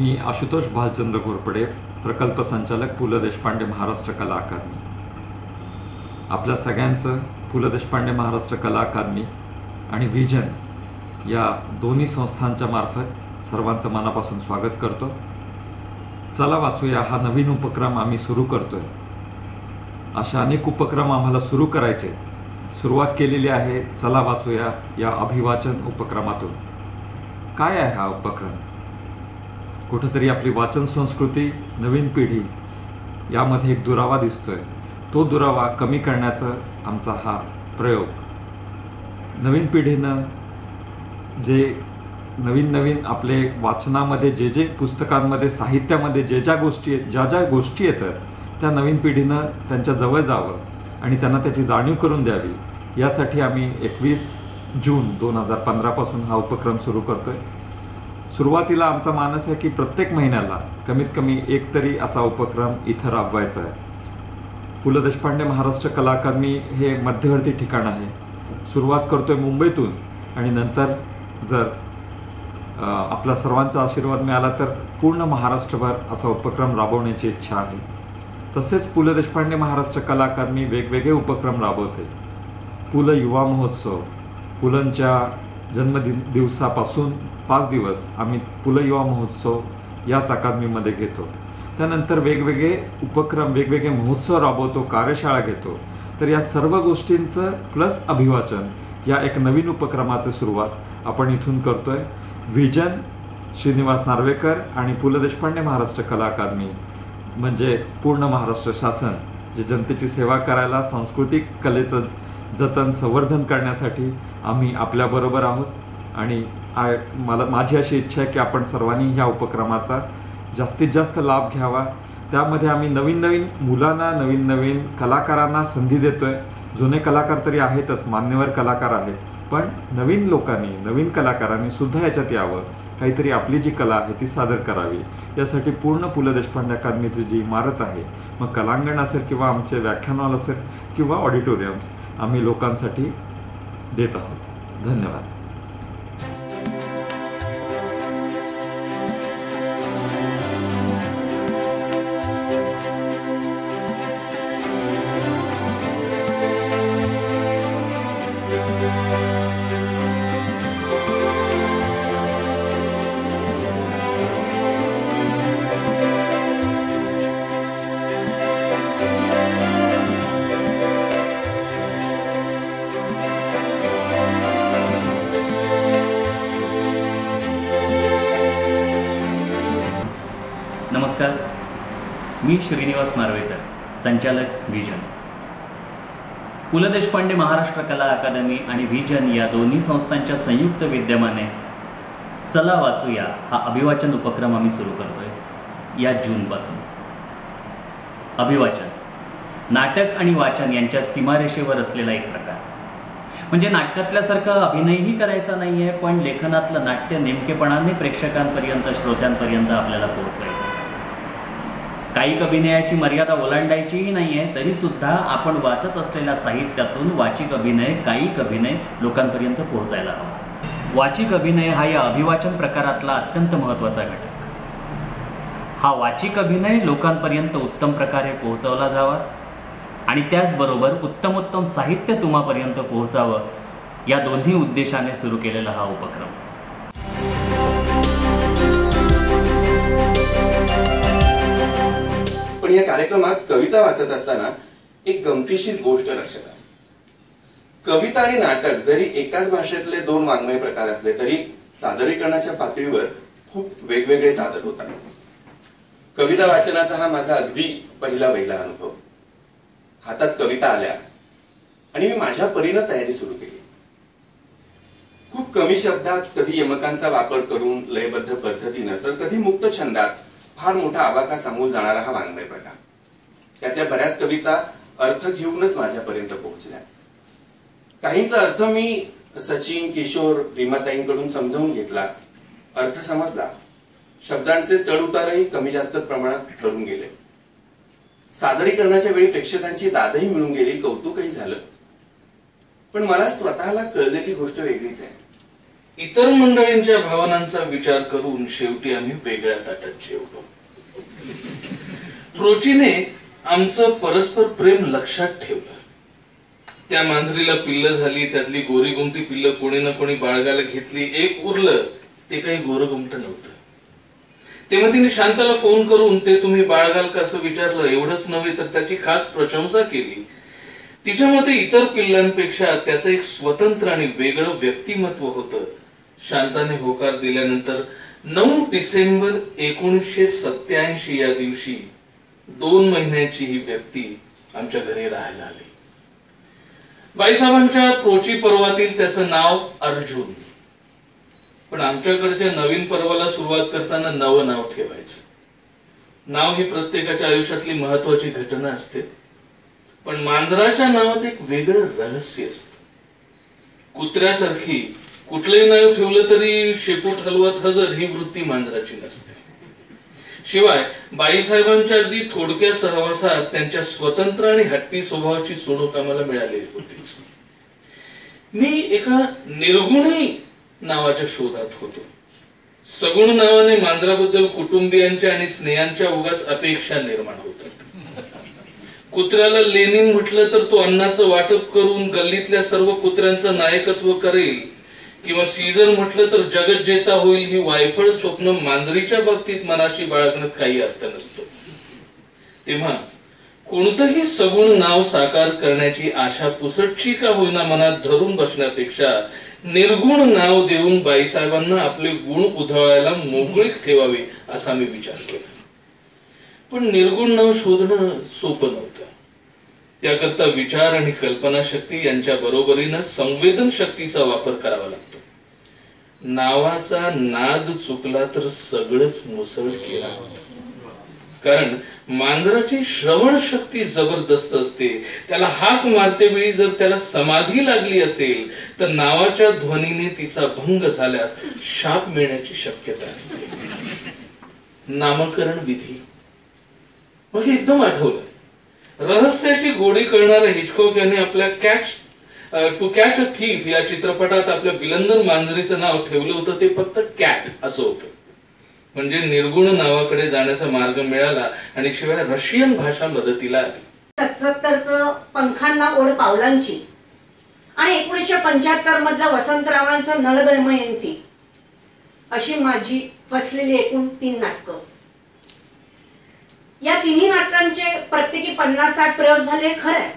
मी आशुतोष भालचंद्र घोरपडे, प्रकल्प संचालक पु ल देशपांडे महाराष्ट्र कला अकादमी। आपल्या सगळ्यांचं पु ल देशपांडे महाराष्ट्र कला अकादमी आणि व्हिजन या दोन्ही संस्थांच्या मार्फत सर्वांचं मनापासून स्वागत करतो। चला वाचूया हा नवीन उपक्रम आम्ही सुरू करतोय। अशा अनेक उपक्रम आम्हाला सुरू करायचे। सुरुवात केलेली आहे चला वाचूया या अभिवाचन उपक्रमातून। काय आहे हा उपक्रम? कुठेतरी आपली वाचन संस्कृती, नवीन पिढी यामध्ये एक दुरावा दिसतोय। तो दुरावा कमी करण्याचा आमचा हा प्रयोग। नवीन पिढीनं जे नवीन आपले वाचनामध्ये जे पुस्तकांमध्ये, साहित्यामध्ये ज्या गोष्टी येतात त्या नवीन पिढीनं त्यांच्या जवळ जावं आणि त्यांना त्याची जाणीव करून द्यावी, यासाठी आम्ही 21 जून 2015 पासून हा उपक्रम सुरू करतोय। सुरुवातीला आमचा मानस आहे की प्रत्येक महिन्याला कमीत कमी एक तरी असा उपक्रम इथं राबवायचा आहे। पु ल देशपांडे महाराष्ट्र कला अकादमी हे मध्यवर्ती ठिकाण आहे। सुरुवात करतोय मुंबईतून आणि नंतर जर आपला सर्वांचा आशीर्वाद मिळाला तर पूर्ण महाराष्ट्रभर असा उपक्रम राबवण्याची इच्छा आहे। तसेच पु ल देशपांडे महाराष्ट्र कला अकादमी वेगवेगळे उपक्रम राबवते। पु ल युवा महोत्सव, पुलंच्या जन्मदिवसापासून 5 दिवस आम्ही पु ल युवा महोत्सव याच अकादमीमध्ये घेतो। त्यानंतर वेगवेगळे उपक्रम, वेगवेगळे महोत्सव राबवतो, कार्यशाळा घेतो। तर या सर्व गोष्टींचं प्लस अभिवाचन या एक नवीन उपक्रमाची सुरुवात आपण इथून करतोय। व्हिजन श्रीनिवास नार्वेकर आणि पु ल देशपांडे महाराष्ट्र कला अकादमी म्हणजे पूर्ण महाराष्ट्र शासन जे जनतेची सेवा करायला, सांस्कृतिक कलेचं जतन संवर्धन करण्यासाठी आम्ही आपल्याबरोबर आहोत। आणि माझी अशी इच्छा आहे की आपण सर्वांनी ह्या उपक्रमाचा जास्तीत जास्त लाभ घ्यावा। त्यामध्ये आम्ही नवीन मुलांना, नवीन कलाकारांना संधी देतोय। जुने कलाकार तरी आहेतच, मान्यवर कलाकार आहेत, पण नवीन लोकांनी, नवीन कलाकारांनी सुद्धा याच्यात यावं, काहीतरी आपली जी कला आहे ती सादर करावी। यासाठी पूर्ण पु ल देशपांडे अकादमीची जी इमारत आहे, मग कलांगण असेल किंवा आमचे व्याख्यानहॉल असेल किंवा ऑडिटोरियम्स, आम्ही लोकांसाठी देत आहोत। धन्यवाद। नमस्कार, मी श्रीनिवास नार्वेकर, संचालक व्हिजन। पु ल देशपांडे महाराष्ट्र कला अकादमी आणि व्हिजन या दोन्ही संस्थांच्या संयुक्त विद्यमाने चला वाचूया हा अभिवाचन उपक्रम आम्ही सुरू करतोय या जूनपासून। अभिवाचन नाटक आणि वाचन यांच्या सीमारेषेवर असलेला एक प्रकार। म्हणजे नाटकातल्यासारखं अभिनयही करायचा नाही आहे, पण लेखनातलं नाट्य नेमकेपणाने प्रेक्षकांपर्यंत, श्रोत्यांपर्यंत आपल्याला पोहोचवायचं। कायिक अभिनयाची मर्यादा ओलांडायचीही नाही आहे, तरीसुद्धा आपण वाचत असलेल्या साहित्यातून वाचिक अभिनय, कायिक अभिनय लोकांपर्यंत पोहोचायला हवा। वाचिक अभिनय हा या अभिवाचन प्रकारातला अत्यंत महत्त्वाचा घटक। हा वाचिक अभिनय लोकांपर्यंत उत्तम प्रकारे पोहोचवला जावा आणि त्याचबरोबर उत्तमोत्तम साहित्य तुम्हापर्यंत पोहोचावं, या दोन्ही उद्देशाने सुरू केलेला हा उपक्रम। पण या कार्यक्रमात कविता वाचत असताना एक गमतीशीर गोष्ट लक्षात आली। कविता आणि नाटक जरी एकाच भाषेतले 2 वाङ्मय प्रकार असले तरी सादरीकरणाच्या पातळीवर खूप वेगवेगळे सादर होतात। कविता वाचनाचा हा माझा अगदी पहिला अनुभव। हातात कविता आल्या आणि मी माझ्या परीने तयारी सुरू केली। खूप कमी शब्दात, कधी यमकांचा वापर करून लयबद्ध पद्धतीनं, तर कधी मुक्त छंदात फार मोठा आवाका सांगून जाणारा हा वाङ्मय प्रकार। त्यातल्या बऱ्याच कविता अर्थ घेऊनच माझ्यापर्यंत पोहोचल्या। काहींचा अर्थ मी सचिन, किशोर, रीमाताईंकडून समजावून घेतला, अर्थ समजला, शब्दांचे चढ उतारही कमी जास्त प्रमाणात ठरून गेले। सादरीकरणाच्या वेळी प्रेक्षकांची दादही मिळून गेली, कौतुकही झालं। पण मला स्वतःला कळलेली गोष्ट वेगळीच आहे। इतर मंडळींच्या भावनांचा विचार करून शेवटी आम्ही वेगळ्या ताटात जेवलो. प्रोचीने आमचं परस्पर प्रेम लक्षात ठेवलं. त्या मांजरीला पिल्ल झाली, त्यातली गोरीगुमटी पिल्ल कोणी ना कोणी बाळगायला घेतली. एक उरलं, ते काही गोरगुमट नव्हतं. तेव्हा तिने शांताला फोन करून ते तुम्ही बाळगाल का असं विचारलं. एवढंच नव्हे तर त्याची खास प्रशंसा केली. तिच्या मते इतर पिल्लांपेक्षा त्याचं एक स्वतंत्र आणि वेगळं व्यक्तिमत्व होतं. शांताने होकार दिल्यानंतर 9 डिसेंबर 1987 या दिवशी 2 महिन्याची ही व्यक्ती आमच्या घरी राहायला आली. बाईसाहेबांच्या प्रोची पर्वातील त्याचं नाव अर्जुन. पण आमच्याकडच्या नवीन पर्वाला सुरुवात करताना नवं नाव ठेवायचं. नाव ही प्रत्येकाच्या आयुष्यातली महत्वाची घटना असते, पण मांजराच्या नावात एक वेगळं रहस्य असतं. कुत्र्यासारखी कुठलंही नाव ठेवलं तरी शेपूट हलवत हजर ही वृत्ती मांजराची नसते. शिवाय बाईसाहेबांच्या अगदी थोडक्या सहवासात त्यांच्या स्वतंत्र आणि हट्टी स्वभावाची सोडूक आम्हाला मिळालेली होती. मी एका निर्गुणी नावाच्या शोधात होतो. सगुण नावाने मांजराबद्दल कुटुंबियांच्या आणि स्नेहांच्या उगाच अपेक्षा निर्माण होतात. कुत्र्याला लेनिन म्हटलं तर तो अन्नाचं वाटप करून गल्लीतल्या सर्व कुत्र्यांचं नायकत्व करेल, किंवा सीझर म्हटलं तर जगत जेता होईल ही वायफळ स्वप्न मांजरीच्या बाबतीत मनाची बाळगण्यात काही अर्थ नसतो. तेव्हा कोणतंही सगुण नाव साकार करण्याची आशा पुसटशी का होईना मनात धरून बसण्यापेक्षा निर्गुण नाव देऊन बाईसाहेबांना आपले गुण उधळायला मोकळीक ठेवावी असा मी विचार केला. पण निर्गुण नाव शोधणं सोपं नव्हतं. त्याकरता विचार आणि कल्पना शक्ती यांच्या बरोबरीनं संवेदन शक्तीचा वापर करावा लागतो. नावाचा नाद चुकला तर सगळंच मुसळ केला. कारण मांजराची श्रवण शक्ती जबरदस्त असते. त्याला हाक मारते वेळी जर त्याला समाधी लागली असेल तर नावाच्या ध्वनीने तिचा भंग झाल्यास शाप मिळण्याची शक्यता असते. नामकरण विधी मग एकदम आठवलं. रहस्याची गोडी कळणाऱ्या हिचकॉक यांनी आपल्या टू कॅच अ थीफ या चित्रपटात आपल्या बिलंदर मांजरीचं नाव ठेवलं होतं. ते फक्त कॅट असं होतं. म्हणजे निर्गुण नावाकडे जाण्याचा मार्ग मिळाला आणि शिवाय रशियन भाषा मदतीला आली. 77चं पंखांना ओढ पावलांची आणि 1975 मधला वसंतरावांचं नळदमयंती अशी माझी फसलेली एकूण 3 नाटकं. या तिन्ही नाटकांचे प्रत्येकी 50-60 प्रयोग झाले खरं,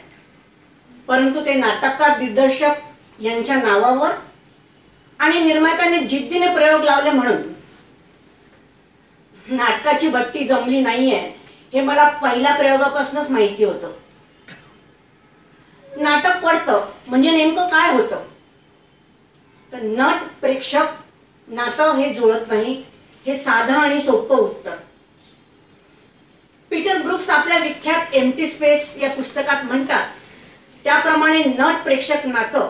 परंतु ते नाटककार दिग्दर्शक यांच्या नावावर आणि निर्मात्याने जिद्दीने प्रयोग लावले म्हणून नाटकाची बट्टी जमली नाहीये हे मला पहिल्या प्रयोगापासूनच माहिती होतं. नाटक पडतं म्हणजे नेमकं काय होतं तर नट प्रेक्षक नातं हे जुळत नाही हे साधं आणि सोपं उत्तर. पीटर ब्रुक्स आपल्या विख्यात एम्प्टी स्पेस या पुस्तकात म्हणतात त्याप्रमाणे नट प्रेक्षक नातं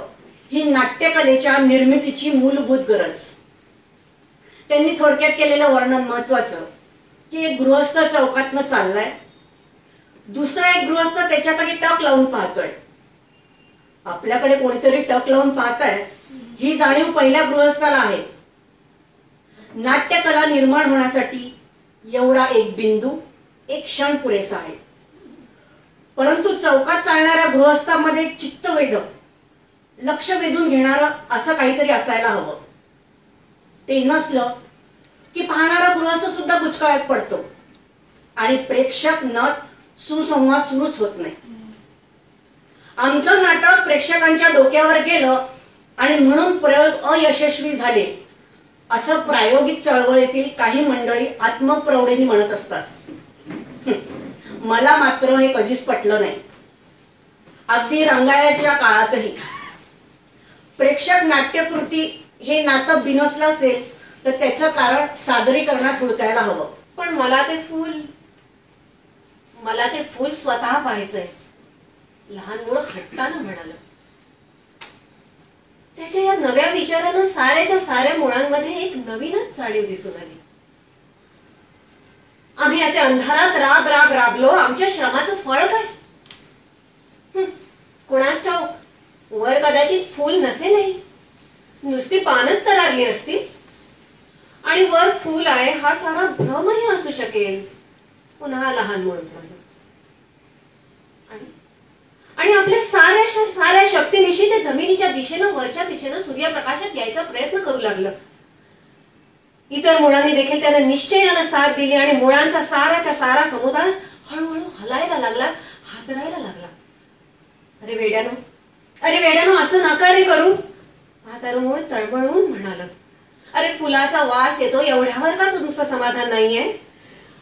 ही नाट्यकलेच्या निर्मितीची मूलभूत गरज. त्यांनी थोडक्यात केलेलं वर्णन महत्वाचं की एक गृहस्थ चौकातनं चाललाय, दुसरा एक गृहस्थ त्याच्याकडे टक लावून पाहतोय. आपल्याकडे कोणीतरी टक लावून पाहताय ही जाणीव पहिल्या गृहस्थाला आहे. नाट्यकला निर्माण होण्यासाठी एवढा एक बिंदू एक क्षण पुरेसा आहे. परंतु चौकात चालणाऱ्या गृहस्थामध्ये चित्तवेधक लक्ष वेधून घेणारं असं काहीतरी असायला हवं. ते नसलं की पाहणारा गृहस्थ सुद्धा बुचकळ्यात पडतो आणि प्रेक्षक नट सुसंवाद सुरूच होत नाही. आमचं नाटक प्रेक्षकांच्या डोक्यावर गेलं आणि म्हणून प्रयोग अयशस्वी झाले असं प्रायोगिक चळवळीतील काही मंडळी आत्मप्रौढीने म्हणत असतात. मला मात्र हे कधीच पटलं नाही. अगदी रंगाळ्याच्या काळातही प्रेक्षक नाट्यकृती हे नातं बिनसलं असेल तर त्याचं कारण सादरीकरणात हुडकायला हवं. पण मला ते फूल स्वतः पाहायचंय. लहान मुलं हट्टानं म्हणाल. त्याच्या या नव्या विचारानं साऱ्याच्या साऱ्या मुळांमध्ये एक नवीनच जाणीव दिसून आली. आम्ही असे अंधारात राब राब राबलो. आमच्या श्रमाचं फळ काय? कुणास ठाऊक वर कदाचित फूल नसेलही, नुसती पानच तरारली असती आणि वर फूल आहे हा सारा भ्रमही असू शकेल. पुन्हा लहान मूळ आणि आपल्या साऱ्या शक्तीनिशी ते जमिनीच्या दिशेनं वरच्या दिशेनं सूर्यप्रकाशात यायचा प्रयत्न करू लागलं. इतर मुळांनी देखील त्याला निश्चयानं साथ दिली आणि मुळांचा साराच्या सारा समुदाय हळूहळू हलायला लागला, हादरायला लागला. अरे वेड्यानो असं नका रे करू. म्हातारं मूळ तळमळून म्हणाल, अरे फुलाचा वास येतो एवढ्यावर का तुमचं समाधान नाहीये?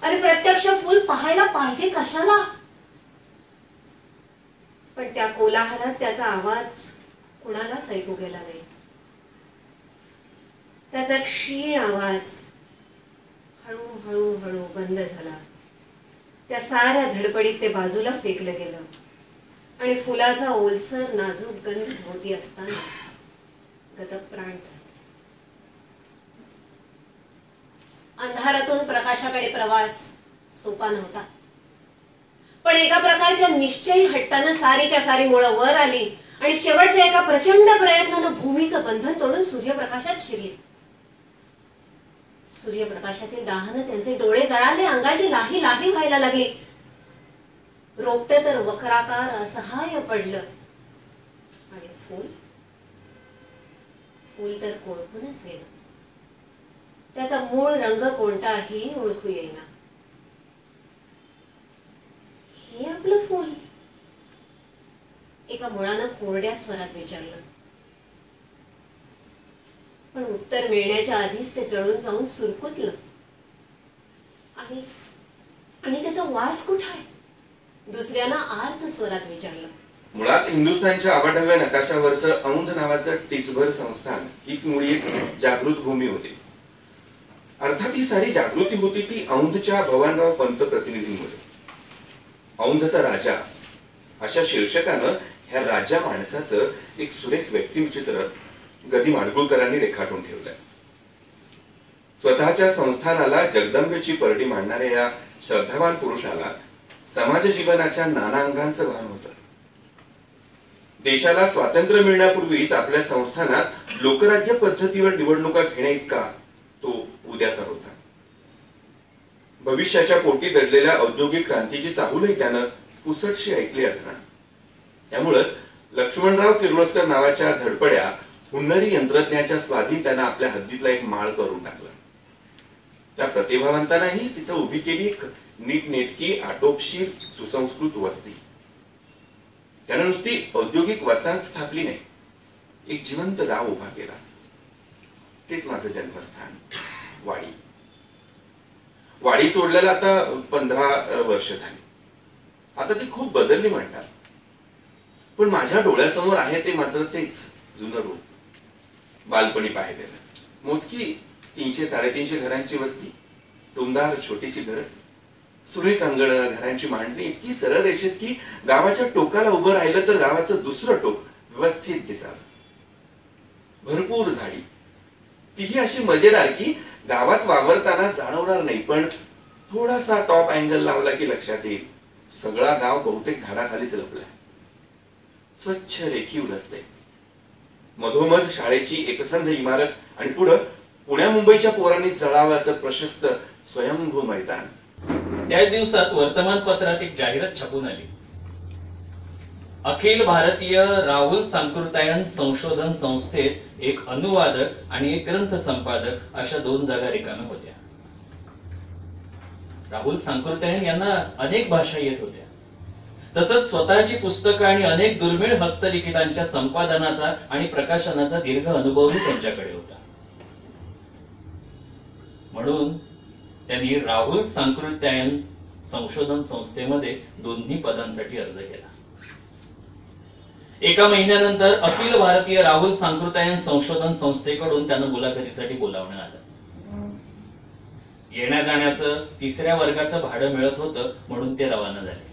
अरे प्रत्यक्ष फुल पाहायला पाहिजे कशाला? पण त्या कोलाहलात त्याचा आवाज कुणालाच ऐकू गेला नाही. त्याचा क्षीण आवाज हळूहळू बंद झाला. त्या साऱ्या धडपडीत ते बाजूला फेकलं गेलं आणि फुलाचा ओलसर नाजूक गंध होती असताना गतप्राण झाला. अंधारातून प्रकाशाकडे प्रवास सोपा नव्हता, पण एका प्रकारच्या निश्चयी हट्टानं सारीच्या सारी मुळं वर आली आणि शेवटच्या एका प्रचंड प्रयत्नानं भूमीचं बंधन तोडून सूर्यप्रकाशात शिरली. सूर्यप्रकाशातील दाहानं त्यांचे डोळे जळाले, अंगाची लाही लाही व्हायला लागली. रोपटे तर वक्राकार असहाय्य पडलं आणि फूल तर कोळपूनच गेलं. त्याचा मूळ रंग कोणताही ओळखू येईना. हे आपलं फूल? एका मुळानं कोरड्या स्वरात विचारलं. पण उत्तर मिळण्याच्या आधीच ते जळून जाऊन सुरकुतलं. आणि त्याचा वास कुठं आहे? दुसऱ्यानं आर्त स्वरात विचारलं. मुळात हिंदुस्थानच्या आवाढव्य नकाशावरचं औंध नावाचं टिचभर संस्थान हीच मुळी एक जागृत भूमी होती. अर्थात ही सारी जागृती होती ती औंधच्या भवानराव पंत प्रतिनिधींमुळे. औंधचा राजा अशा शीर्षकानं ह्या राजा माणसाचं एक सुरेख व्यक्तिचित्र गदी माडगुळकरांनी रेखाटून ठेवलंय. स्वतःच्या संस्थानाला जगदंबेची परडी मांडणाऱ्या या श्रद्धावान पुरुषाला समाज जीवनाच्या नाना अंगांचं भान होतं. देशाला स्वातंत्र्य मिळण्यापूर्वीच आपल्या संस्थानात लोकराज्य पद्धतीवर निवडणुका घेण्या इतका तो उद्याचा होता. भविष्याच्या पोटी दडलेल्या औद्योगिक क्रांतीची चाहूलही त्यानं पुसटशी ऐकली असणार. त्यामुळेच लक्ष्मणराव किर्लोस्कर नावाच्या धडपड्या हुन्नरी यंत्रज्ञाच्या स्वाधीन त्यानं आपल्या हद्दीतला एक माळ करून टाकला. त्या प्रतिभावंतांनाही तिथं उभी केली एक नीटनेटकी आटोपशीर सुसंस्कृत वस्ती. त्यानं नुसती औद्योगिक वसाहत स्थापली नाही, एक जिवंत गाव उभा केला. तेच माझं जन्मस्थान वाडी. वाडी सोडल्याला आता 15 वर्ष झाली. आता ती खूप बदलली म्हणतात, पण माझ्या डोळ्यासमोर आहे ते मात्र तेच जुनं रूप. बालपणी पाहिलेलं मोजकी 300-350 घरांची वस्ती, टुमदार छोटीशी घर, सुरेख अंगण, घरांची मांडणी इतकी सरळ रेषेत की गावाच्या टोकाला उभं राहिलं तर गावाचं दुसरं टोक व्यवस्थित दिसावं. भरपूर झाडी, तीही अशी मजेदार की गावात वावरताना जाणवणार नाही, पण थोडासा टॉप अँगल लावला की लक्षात येईल सगळा गाव बहुतेक झाडाखालीच लपलाय. स्वच्छ रेखीव रस्ते, मधोमध शाळेची एकसंध इमारत आणि पुढं पुण्या मुंबईच्या पोरांनी जळावं असं प्रशस्त स्वयंभू मैदान. त्याच दिवसात वर्तमानपत्रात एक जाहिरात छापून आली. अखिल भारतीय राहुल सांकृत्यायन संशोधन संस्थेत एक अनुवादक आणि एक ग्रंथ संपादक अशा 2 जागा रिकाम्या होत्या. राहुल सांकृत्यायन यांना अनेक भाषा येत होत्या. तसंच स्वतःची पुस्तकं आणि अनेक दुर्मिळ हस्तलिखितांच्या संपादनाचा आणि प्रकाशनाचा दीर्घ अनुभवही त्यांच्याकडे होता. म्हणून त्यांनी राहुल सांकृत्यायन संशोधन संस्थेमध्ये 2 पदांसाठी अर्ज केला. एका महिन्यानंतर अखिल भारतीय राहुल सांकृत्यायन संशोधन संस्थेकडून त्यांना मुलाखतीसाठी बोलावण्यात आलं. येण्या जाण्याचं 3ऱ्या वर्गाचं भाडं मिळत होतं, म्हणून ते रवाना झाले.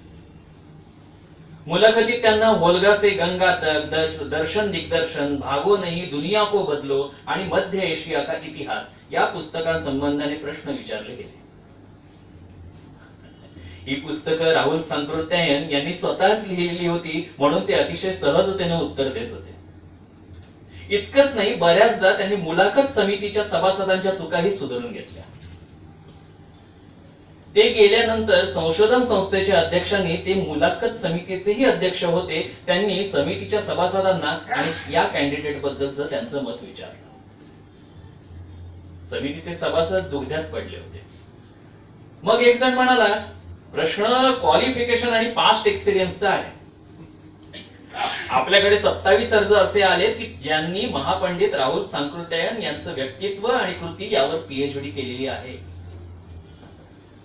मुलाखतीत त्यांना व्होल्गा से गंगा तक, दर्शन दिग्दर्शन, भागो नहीं, दुनिया को बदलो आणि मध्य एशिया का इतिहास या पुस्तकासंबंधाने प्रश्न विचारले गेले. ही पुस्तकं राहुल सांकृत्यायन यांनी स्वतःच लिहिलेली होती, म्हणून ते अतिशय सहजतेने उत्तर देत होते. इतकंच नाही, बऱ्याचदा त्यांनी मुलाखत समितीच्या सभासदांच्या चुकाही सुधारून घेतल्या. ते गेल्यानंतर संशोधन संस्थेच्या अध्यक्षांनी, ते मुलाखत समितीचेही अध्यक्ष होते, त्यांनी समितीच्या सभासदांना आणि या कॅन्डिडेट बद्दलचं त्यांचं मत विचारलं. समितीचे सभासद दुग्ध्यात पडले होते. मग एक जण म्हणाला, प्रश्न क्वालिफिकेशन आणि पास्ट एक्सपिरियन्सचा आहे. आपल्याकडे 27 अर्ज असे आले की ज्यांनी महापंडित राहुल सांकृत्यायन यांचं व्यक्तित्व आणि कृती यावर पीएचडी केलेली आहे.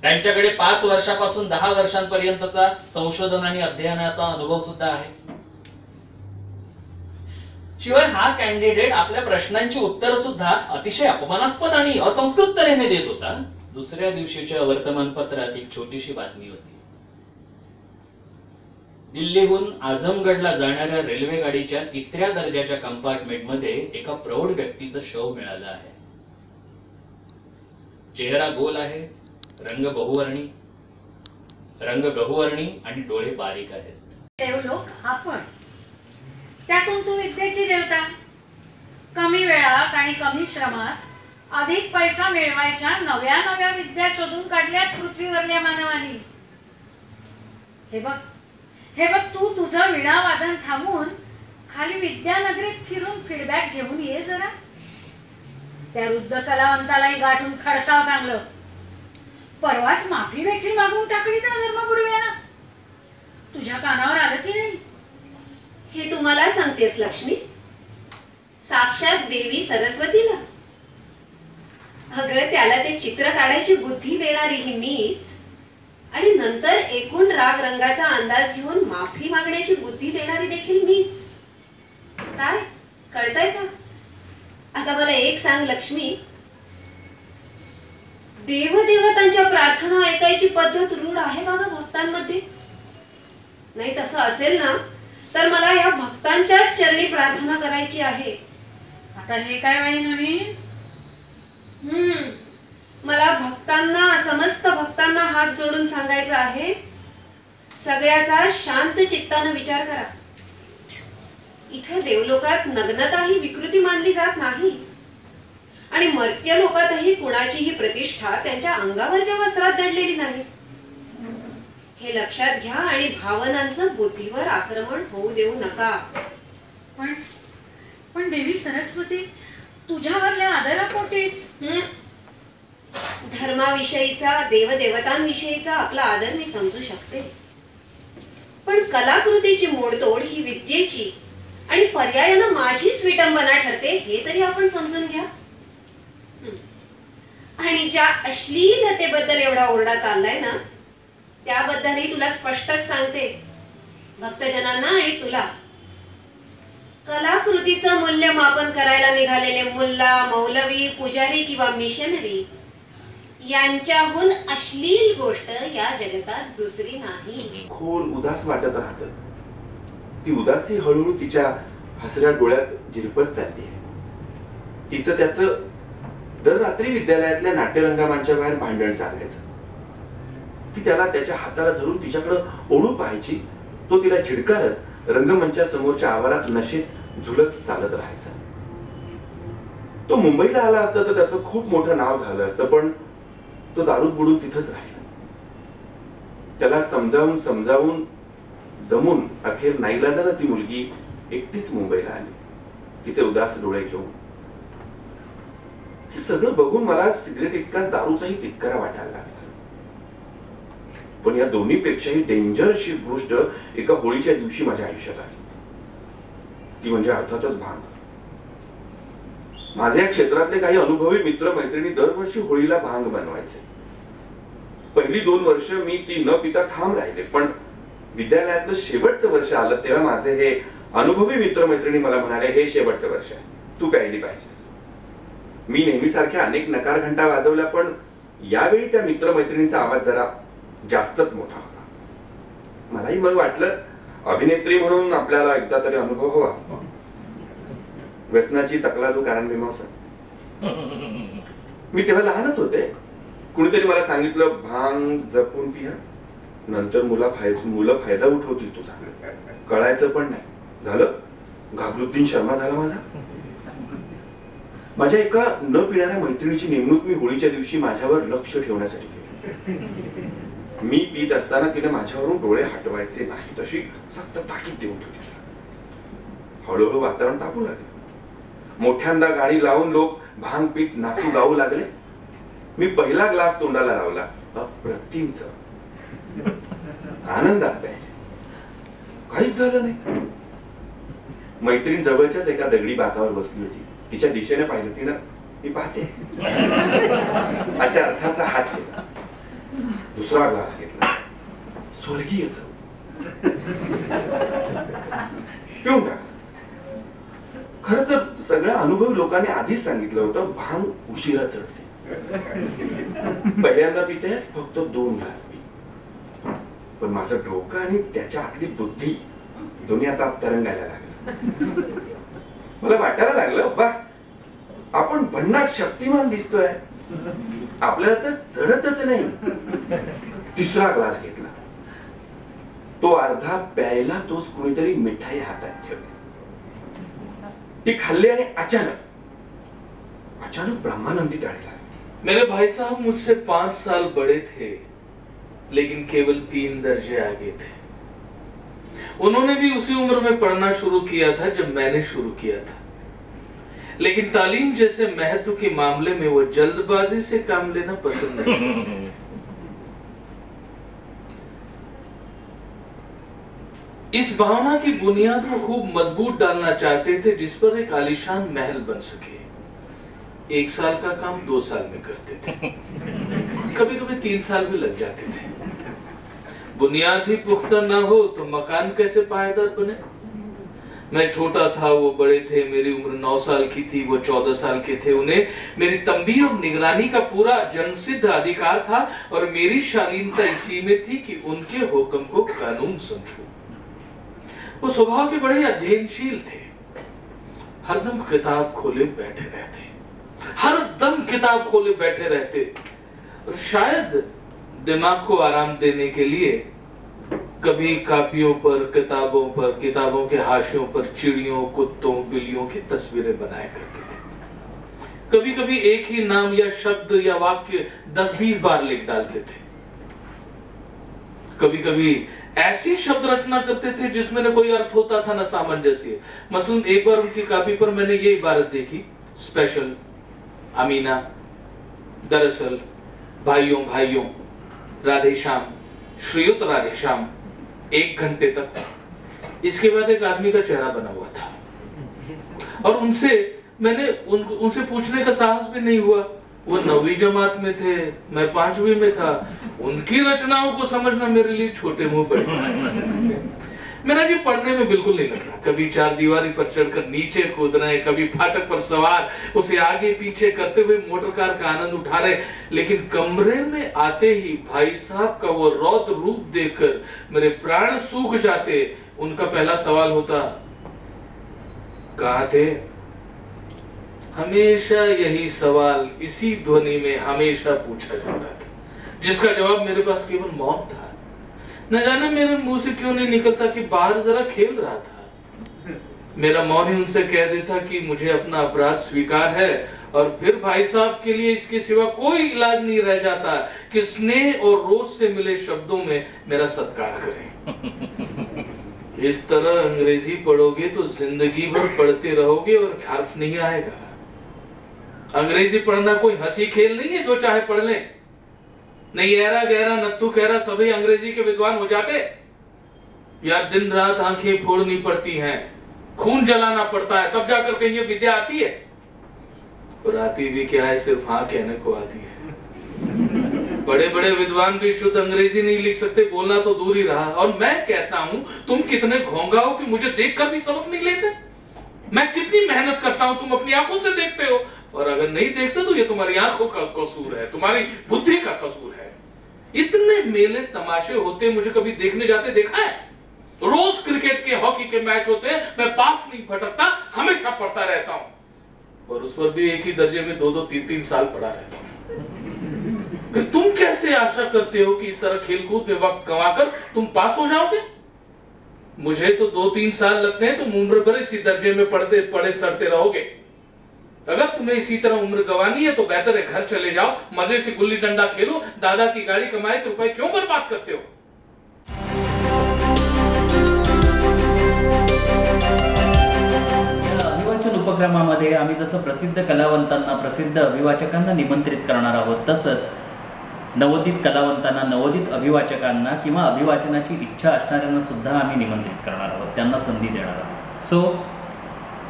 त्यांच्याकडे 5 वर्षापासून 10 वर्षांपर्यंतचा संशोधन आणि अध्ययनाचा अनुभव सुद्धा आहे. शिवाय हा कॅन्डिडेट आपल्या प्रश्नांची उत्तर सुद्धा अतिशय अपमानास्पद आणि असंस्कृत तऱ्हेने देत होता. दुसऱ्या दिवशीच्या वर्तमानपत्रात एक छोटीशी बातमी होती. दिल्लीहून आझमगडला जाणाऱ्या रेल्वे गाडीच्या 3ऱ्या दर्जाच्या कंपार्टमेंट मध्ये एका प्रौढ व्यक्तीचं शव मिळालं आहे. चेहरा गोल आहे, रंग गहुवर्णी आणि डोळे बारीक आहेत. देवलोक आपण, त्यातून तू विद्येची देवता. कमी वेळात आणि कमी श्रमात अधिक पैसा मिळवायच्या नव्या नव्या विद्या शोधून काढल्यात पृथ्वीवरल्या मानवानी. हे बघ तू तुझं विणा वादन थांबून खाली विद्यानगरीत फिरून फीडबॅक घेऊन ये जरा. त्या वृद्ध कलावंतालाही गाठून खडसाव चांगलं. परवाच माफी देखील मागून टाकली त्या धर्मगुरुव्या. तुझ्या कानावर आलं की नाही? हे तुम्हाला सांगतेस लक्ष्मी, साक्षात देवी सरस्वतीला. अगं त्याला ते चित्र काढायची बुद्धी देणारी ही मीच, आणि नंतर एकूण राग रंगाचा अंदाज घेऊन माफी मागण्याची बुद्धी देणारी देखील मीच. काय कळतंय का? आता मला एक सांग लक्ष्मी, देवदेवतांच्या प्रार्थना ऐकायची पद्धत रूढ आहे का ग भक्तांमध्ये? नाही तसं असेल ना तर मला या भक्तांच्या चरणी प्रार्थना करायची आहे. आता हे काय बाई नवीन? मला भक्तांना, समस्त भक्तांना हात जोडून सांगायचं आहे, सगळ्याचा शांत चित्तानं विचार करा. इथे देवलोकात नग्नता ही विकृती मानली जात नाही, आणि मर्त्य लोकातही कुणाचीही प्रतिष्ठा त्यांच्या अंगावरच्या वस्त्रात दडलेली नाही. हे लक्षात घ्या आणि भावनांचं बुद्धीवर आक्रमण होऊ देऊ नका. पण देवी सरस्वती, तुझ्यावरल्या आदरापोटीच. धर्माविषयीचा, देवदेवतांविषयीचा आपला आदर मी समजू शकते, पण कलाकृतीची मोडतोड ही विद्येची आणि पर्यायानं माझीच विटंबना ठरते हे तरी आपण समजून घ्या. आणि ज्या अश्लीलतेबद्दल एवढा ओरडा चाललाय ना, त्याबद्दलही तुला स्पष्टच सांगते, भक्तजनांना आणि तुला. कलाकृतीचं मूल्यमापन करायला निघालेले मुल्ला, मौलवी, पुजारी किंवा मिशनरी यांच्याहून अश्लील गोष्ट या जगतात दुसरी नाही. खोल उदास वाटत राहत. ती उदासी हळूहळू तिच्या हसऱ्या डोळ्यात झिरपत चालली आहे. तिचं त्याचं दर रात्री विद्यालयातल्या नाट्यरंगमांच्या बाहेर भांडण चालायचं. ती त्याला त्याच्या हाताला धरून तिच्याकडे ओढू पाहायची. तो तिला झिडकारत रंगमंचा समोरच्या आवारात नशेत झुलत चालत राहायचा. तो मुंबईला आला असता तर त्याचं खूप मोठं नाव झालं असतं, पण तो दारूत बुडून तिथंच राहिला. त्याला समजावून समजावून दमून अखेर नाईलाजानं ती मुलगी एकटीच मुंबईला आली, तिचे उदास डोळे घेऊन. हे सगळं बघून मला सिगरेट इतकाच दारूचाही तितकारा वाटायला लागला. पण या दोन्ही पेक्षाही डेंजर अशी गोष्ट एका होळीच्या दिवशी माझ्या आयुष्यात आली. ती म्हणजे अर्थातच भांग. माझे या क्षेत्रातले काही अनुभवी मित्र मैत्रिणी दरवर्षी होळीला भांग बनवायचे. पहिली 2 वर्ष मी ती न पिता ठाम राहिले, पण विद्यालयातलं शेवटचं वर्ष आलं तेव्हा माझे हे अनुभवी मित्र मैत्रिणी मला म्हणाले, हे शेवटचं वर्ष आहे, तू प्यायली पाहिजेस. मी नेहमीसारख्या अनेक नकार घंटा वाजवल्या, पण यावेळी त्या मित्रमैत्रिणींचा आवाज जरा जास्तच मोठा होता. मलाही मग वाटलं, अभिनेत्री म्हणून आपल्याला एकदा तरी अनुभव हवा. व्यसनाची तकलादू कारण मीमांसा. मी तेव्हा लहानच होते. कुणीतरी मला सांगितलं, भांग जपून पिया, नंतर मुलं फायदा उठवतील तुझा. कळायचं पण नाही. झालं घाबरुद्दीन शर्मा झाला माझा. माझ्या एका न पिणाऱ्या मैत्रिणीची नेमणूक मी होळीच्या दिवशी माझ्यावर लक्ष ठेवण्यासाठी केली. मी पीत असताना तिने माझ्यावरून डोळे हटवायचे नाही तशी सक्त ताकीद देऊन ठेवली. हळूहळू वातावरण तापू लागले. मोठ्यांदा गाणी लावून लोक भांग पीत नाचू गाऊ लागले. मी पहिला ग्लास तोंडाला लावला. अप्रतिम चव, आनंदात पाहिजे, काहीच झालं नाही. मैत्रीण जवळच्याच एका दगडी बाकावर बसली होती. तिच्या दिशेने पाहिलं तिनं, मी पाहते अशा अर्थाचा हात केला. दुसरा ग्लास घेतला. स्वर्गीय चव, पिऊन टाक. खर तर सगळ्या अनुभवी लोकांनी आधीच सांगितलं होतं भांग उशिरा चढते. पहिल्यांदा पितेच फक्त 2 ग्लास पी. पण माझं डोकं आणि त्याच्या आतली बुद्धी दोन्ही आता तरंगायला लागलं. मला वाटायला लागलं, वा, आपण भन्नाट शक्तिमान दिसतोय, आपल्याला तर जडतच नाही. तिसरा ग्लास घेतला. तो अर्धा प्यायला तोच कुणीतरी मिठाई हातात ठेवली. ती खाल्ली आणि अचानक ब्रह्मानंदी टाळी लागली. मेरे भाई साहब मुझसे 5 साल बड़े थे, लेकिन केवल 3 दर्जे आगे थे. उन्होंने भी उसी उम्र में पढ़ना शुरू किया था जब मैंने शुरू किया था. लेकिन तालीम जैसे महत्व के मामले में वो जल्दबाजी से काम लेना पसंद नहीं करते. इस भावना की बुनियाद को खूब मजबूत डालना चाहते थे जिस पर एक आलीशान महल बन सके. 1 साल का काम 2 साल में करते थे, कभी कभी 3 साल भी लग जाते थे. बुनियाद ही पुख्ता ना हो तो मकान कैसे पायदार बने. मैं छोटा था, वो बड़े थे. मेरी उम्र 9 साल की थी, वो 14 साल के थे. उन्हें मेरी तंबीह और निगरानी का पूरा जन्मसिद्ध अधिकार था और मेरी शालीनता इसी में थी कि उनके हुक्म को कानून समझूं. वो स्वभाव के बड़े अध्ययनशील थे. हरदम किताब खोले बैठे रहते, हर दम किताब खोले बैठे रहते. और शायद दिमाग को आराम देने के लिए कभी कापियों पर, किताबों के हाशियों पर चिड़ियों, कुत्तों, बिल्लियों की तस्वीरें बनाया करते थे. कभी कभी एक ही नाम या शब्द या वाक्य 10-20 बार लिख डालते थे. कभी कभी ऐसी शब्द रचना करते थे जिसमें न कोई अर्थ होता था न सामंजस्य. मसलन एक बार उनकी कापी पर मैंने ये इबारत देखी, स्पेशल, अमीना, दरअसल, भाइयों भाइयों, राधेश्याम, श्रीयुत राधेश्याम, 1 घंटे तक. इसके बाद एक आदमी का चेहरा बना हुआ था और उनसे पूछने का साहस भी नहीं हुआ. वो 9वीं जमात में थे, मैं 5वीं में था. उनकी रचनाओं को समझना मेरे लिए छोटे मुंह बड़े. मेरा जी पढ़ने में बिल्कुल नहीं लगता. कभी 4 दीवारी पर चढ़कर नीचे कूद रहे, कभी फाटक पर सवार उसे आगे पीछे करते हुए मोटर कार का आनंद उठा रहे. लेकिन कमरे में आते ही भाई साहब का वो रौद्र रूप देखकर मेरे प्राण सूख जाते. उनका पहला सवाल होता, कहाँ थे. हमेशा यही सवाल इसी ध्वनि में हमेशा पूछा जाता था, जिसका जवाब मेरे पास केवल मौन था. न जाने मेरे मुंह से क्यों नहीं निकलता कि बाहर जरा खेल रहा था. मेरा मौन ही उनसे कह देता कि मुझे अपना अपराध स्वीकार है. और फिर भाई साहब के लिए इसके सिवा कोई इलाज नहीं रह जाता कि स्नेह और रोज से मिले शब्दों में मेरा सत्कार करें. इस तरह अंग्रेजी पढ़ोगे तो जिंदगी भर पढ़ते रहोगे और हर्फ नहीं आएगा. अंग्रेजी पढ़ना कोई हंसी खेल नहीं है, जो चाहे पढ़ ले. नहीं ऐरा गहरा नत्थु कहरा सभी अंग्रेजी के विद्वान हो जाते. या दिन रात आंखें फोड़नी पड़ती हैं, खून जलाना पड़ता है, तब जाकर कहीं ये विद्या आती है. और आती भी क्या है, सिर्फ हाँ कहने को आती है. बड़े बड़े विद्वान भी शुद्ध अंग्रेजी नहीं लिख सकते, बोलना तो दूर ही रहा. और मैं कहता हूँ, तुम कितने घोंगा हो कि मुझे देखकर भी सबक नहीं लेते. मैं कितनी मेहनत करता हूँ, तुम अपनी आंखों से देखते हो. और अगर नहीं देखते तो ये तुम्हारी आंखों का कसूर है, तुम्हारी बुद्धि का कसूर है. इतने मेले तमाशे होते, मुझे कभी देखने जाते देखा है. रोज क्रिकेट के, हॉकी के मैच होते हैं, मैं पास नहीं भटकता, हमेशा पढ़ता रहता हूं. और उस पर भी एक ही दर्जे में 2-2, 3-3 साल पढ़ा रहता हूं. फिर तुम कैसे आशा करते हो कि इस तरह खेलकूद में वक्त गंवाकर तुम पास हो जाओगे. मुझे तो 2-3 साल लगते हैं, तुम उम्र भर इसी दर्जे में पढ़े सड़ते रहोगे. अगर तुम्हें इसी तरह उम्र गंवानी है तो बेहतर है घर चले जाओ, मजे से गुल्ली डंडा खेलो, दादा की गाड़ी कमाए के रुपए क्यों बर्बाद करते हो? अभिवाचन उपक्रमामध्ये आम्ही जसं प्रसिद्ध कलावंतांना, प्रसिद्ध अभिवाचकांना निमंत्रित करणार आहोत, तसंच नवोदित कलावंतांना, नवोदित अभिवाचकांना किंवा अभिवाचनाची इच्छा असणाऱ्यांना सुद्धा आम्ही निमंत्रित करणार आहोत, त्यांना संधी देणार आहोत. सो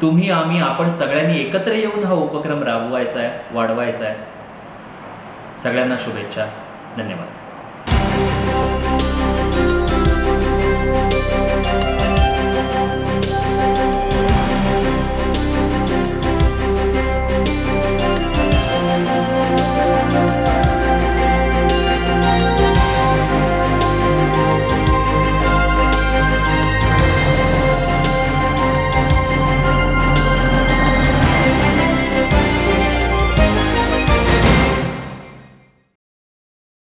तुम्ही, आम्ही, आपण सगळ्यांनी एकत्र येऊन हा उपक्रम राबवायचा आहे, वाढवायचा आहे. सगळ्यांना शुभेच्छा. धन्यवाद.